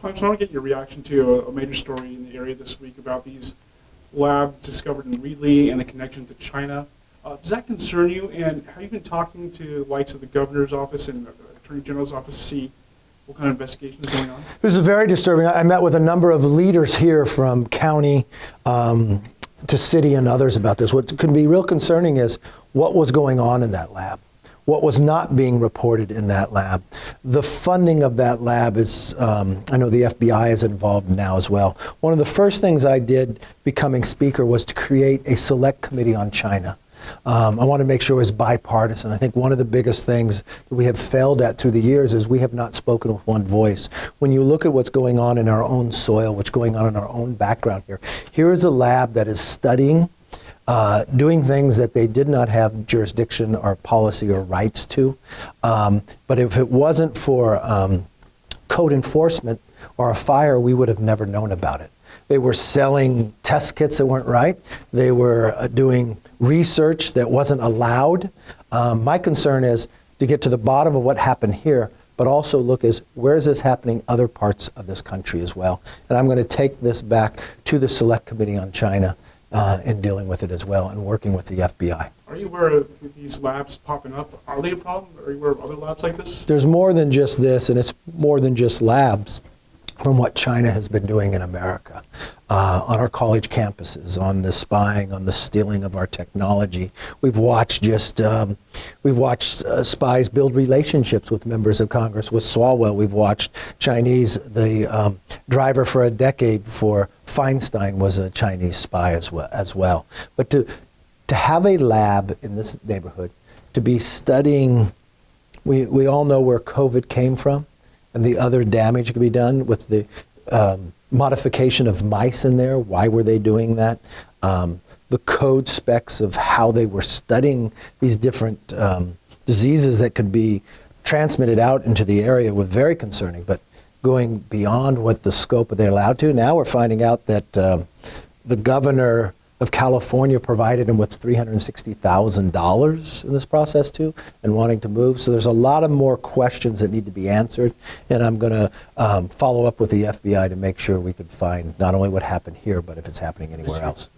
Clarence, I want to get your reaction to a major story in the area this week about these labs discovered in Reedley and the connection to China. Does that concern you? And have you been talking to the likes of the governor's office and the attorney general's office to see what kind of investigation is going on? This is very disturbing. I met with a number of leaders here from county to city and others about this. What can be real concerning is what was going on in that lab, what was not being reported in that lab. The funding of that lab is, I know the FBI is involved now as well. One of the first things I did becoming speaker was to create a select committee on China. I want to make sure it was bipartisan. I think one of the biggest things that we have failed at through the years is we have not spoken with one voice. When you look at what's going on in our own soil, what's going on in our own background here is a lab that is studying, doing things that they did not have jurisdiction or policy or rights to. But if it wasn't for code enforcement or a fire, we would have never known about it. They were selling test kits that weren't right. They were doing research that wasn't allowed. My concern is to get to the bottom of what happened here, but also look is where is this happening other parts of this country as well. And I'm going to take this back to the Select Committee on China in dealing with it as well and working with the FBI. Are you aware of these labs popping up? Are they a problem? Are you aware of other labs like this? There's more than just this, and it's more than just labs from what China has been doing in America, on our college campuses, on the spying, on the stealing of our technology. We've watched spies build relationships with members of Congress. With Swalwell, we've watched Chinese, the driver for a decade for Feinstein was a Chinese spy as well. But to have a lab in this neighborhood, to be studying, we all know where COVID came from, and the other damage can be done with the modification of mice in there. Why were they doing that? The code specs of how they were studying these different diseases that could be transmitted out into the area were very concerning, but going beyond what the scope they're allowed to. Now we're finding out that the governor of California provided him with $360,000 in this process too, and wanting to move. So there's a lot of more questions that need to be answered, and I'm going to follow up with the FBI to make sure we can find not only what happened here, but if it's happening anywhere else.